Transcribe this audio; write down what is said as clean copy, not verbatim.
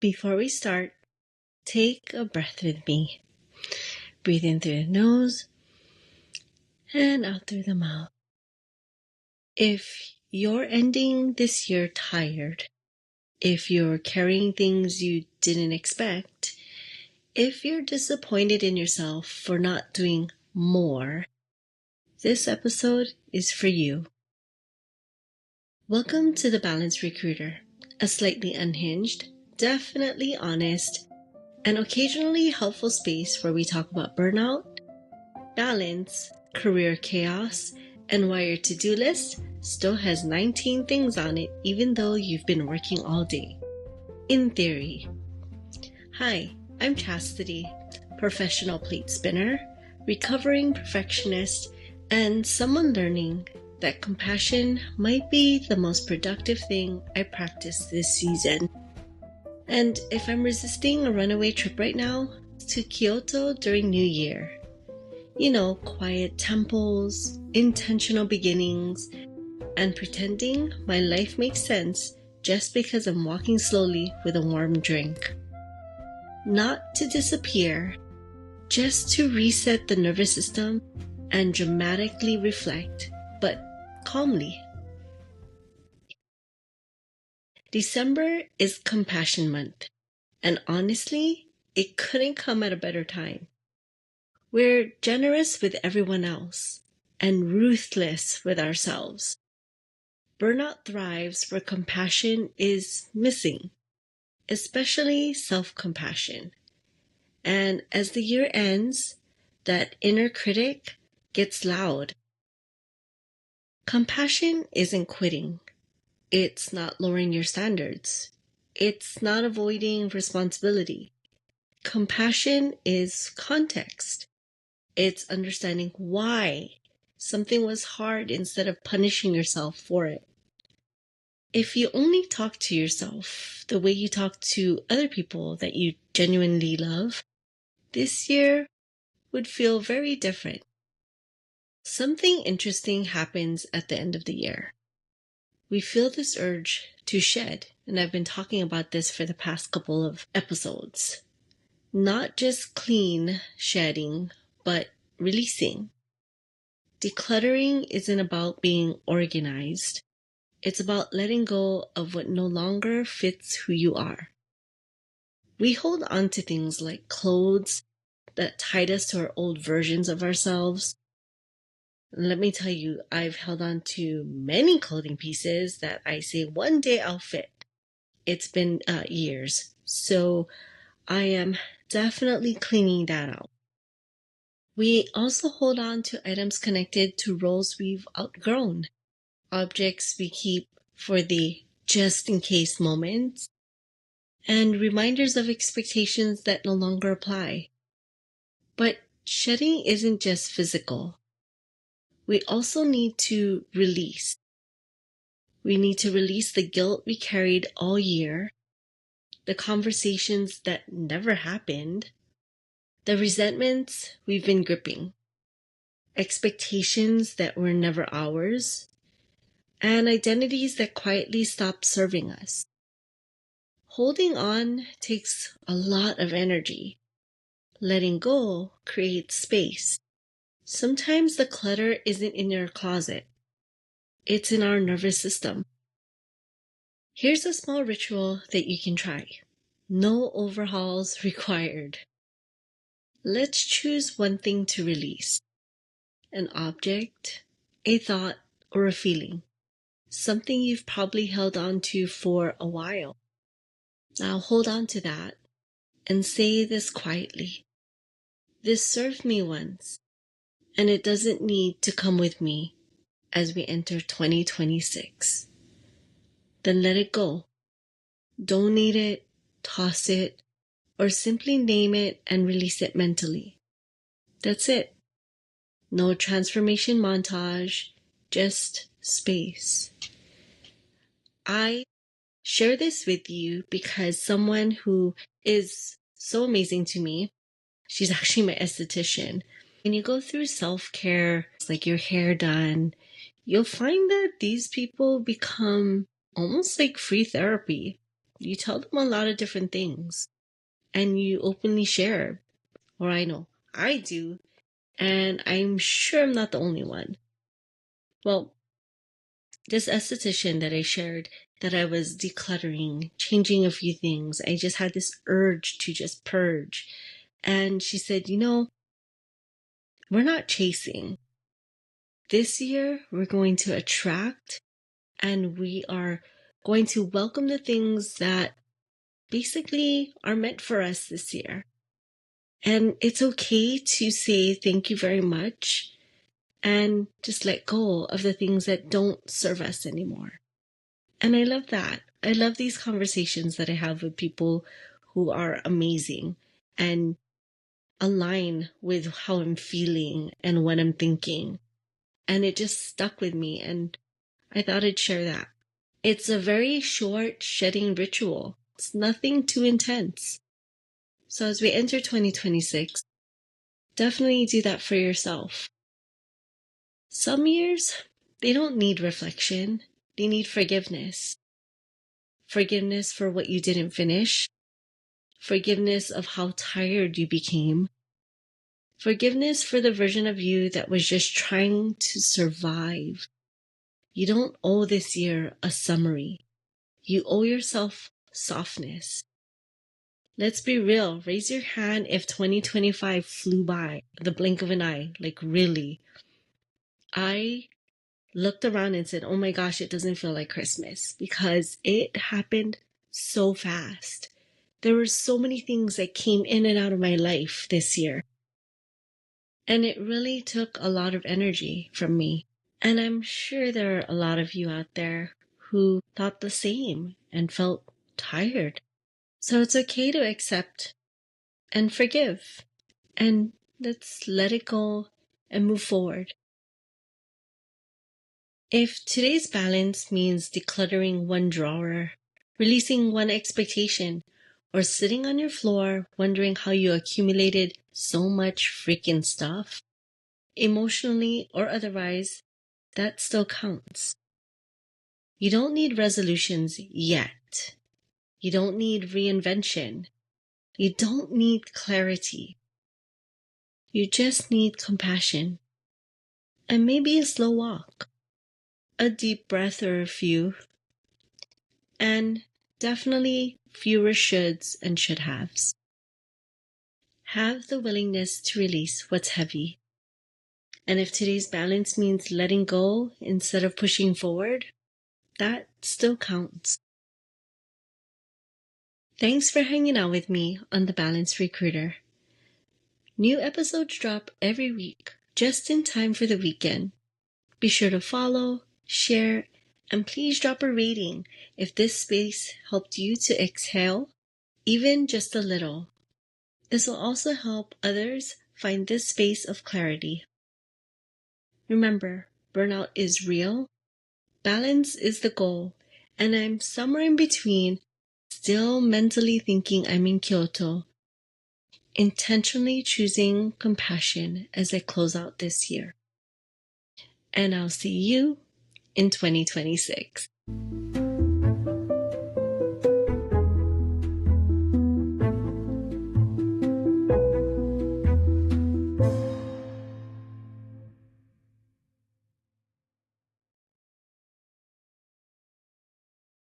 Before we start, take a breath with me. Breathe in through the nose and out through the mouth. If you're ending this year tired, if you're carrying things you didn't expect, if you're disappointed in yourself for not doing more, this episode is for you. Welcome to The Balanced Recruiter, a slightly unhinged, definitely honest, and occasionally helpful space where we talk about burnout, balance, career chaos, and why your to-do list still has 19 things on it even though you've been working all day. In theory. Hi, I'm Chastity, professional plate spinner, recovering perfectionist, and someone learning that compassion might be the most productive thing I practice this season. And if I'm resisting a runaway trip right now, to Kyoto during New Year. You know, quiet temples, intentional beginnings, and pretending my life makes sense just because I'm walking slowly with a warm drink. Not to disappear, just to reset the nervous system and dramatically reflect, but calmly. December is Compassion Month, and honestly, it couldn't come at a better time. We're generous with everyone else and ruthless with ourselves. Burnout thrives where compassion is missing, especially self-compassion. And as the year ends, that inner critic gets loud. Compassion isn't quitting. It's not lowering your standards. It's not avoiding responsibility. Compassion is context. It's understanding why something was hard instead of punishing yourself for it. If you only talk to yourself the way you talk to other people that you genuinely love, this year would feel very different. Something interesting happens at the end of the year. We feel this urge to shed, and I've been talking about this for the past couple of episodes. Not just clean shedding, but releasing. Decluttering isn't about being organized. It's about letting go of what no longer fits who you are. We hold on to things like clothes that tied us to our old versions of ourselves. And let me tell you, I've held on to many clothing pieces that I say one day I'll fit. It's been years, so I am definitely cleaning that out. We also hold on to items connected to roles we've outgrown, objects we keep for the just-in-case moments, and reminders of expectations that no longer apply. But shedding isn't just physical. We also need to release. We need to release the guilt we carried all year, the conversations that never happened, the resentments we've been gripping, expectations that were never ours, and identities that quietly stopped serving us. Holding on takes a lot of energy. Letting go creates space. Sometimes the clutter isn't in your closet. It's in our nervous system. Here's a small ritual that you can try. No overhauls required. Let's choose one thing to release. An object, a thought, or a feeling. Something you've probably held on to for a while. Now hold on to that and say this quietly. This served me once, and it doesn't need to come with me as we enter 2026. Then let it go. Donate it, toss it, or simply name it and release it mentally. That's it. No transformation montage, just space. I share this with you because someone who is so amazing to me, she's actually my esthetician. When you go through self-care, it's like your hair done, you'll find that these people become almost like free therapy. you tell them a lot of different things and you openly share, or I know I do, and I'm sure I'm not the only one. Well, this esthetician that I shared that I was decluttering, changing a few things, I just had this urge to just purge. And she said, we're not chasing. This year, we're going to attract and we are going to welcome the things that basically are meant for us this year. And it's okay to say thank you very much and just let go of the things that don't serve us anymore. And I love that. I love these conversations that I have with people who are amazing and align with how I'm feeling and what I'm thinking. And it just stuck with me, and I thought I'd share that. It's a very short shedding ritual. It's nothing too intense. So as we enter 2026, definitely do that for yourself. Some years, they don't need reflection. They need forgiveness. Forgiveness for what you didn't finish. Forgiveness of how tired you became. Forgiveness for the version of you that was just trying to survive. You don't owe this year a summary. You owe yourself softness. Let's be real. Raise your hand if 2025 flew by the blink of an eye. Like, really. I looked around and said, oh my gosh, it doesn't feel like Christmas because it happened so fast. There were so many things that came in and out of my life this year. And it really took a lot of energy from me. And I'm sure there are a lot of you out there who thought the same and felt tired. So it's okay to accept and forgive. And let's let it go and move forward. If today's balance means decluttering one drawer, releasing one expectation, or sitting on your floor wondering how you accumulated so much freaking stuff, emotionally or otherwise, that still counts. You don't need resolutions yet. You don't need reinvention. You don't need clarity. You just need compassion. And maybe a slow walk, a deep breath or a few, and definitely fewer shoulds and should haves. Have the willingness to release what's heavy. And if today's balance means letting go instead of pushing forward, that still counts. Thanks for hanging out with me on The Balance Recruiter. New episodes drop every week, just in time for the weekend. Be sure to follow, share, and please drop a rating if this space helped you to exhale, even just a little. This will also help others find this space of clarity. Remember, burnout is real, balance is the goal, and I'm somewhere in between, still mentally thinking I'm in Kyoto, intentionally choosing compassion as I close out this year. And I'll see you in 2026.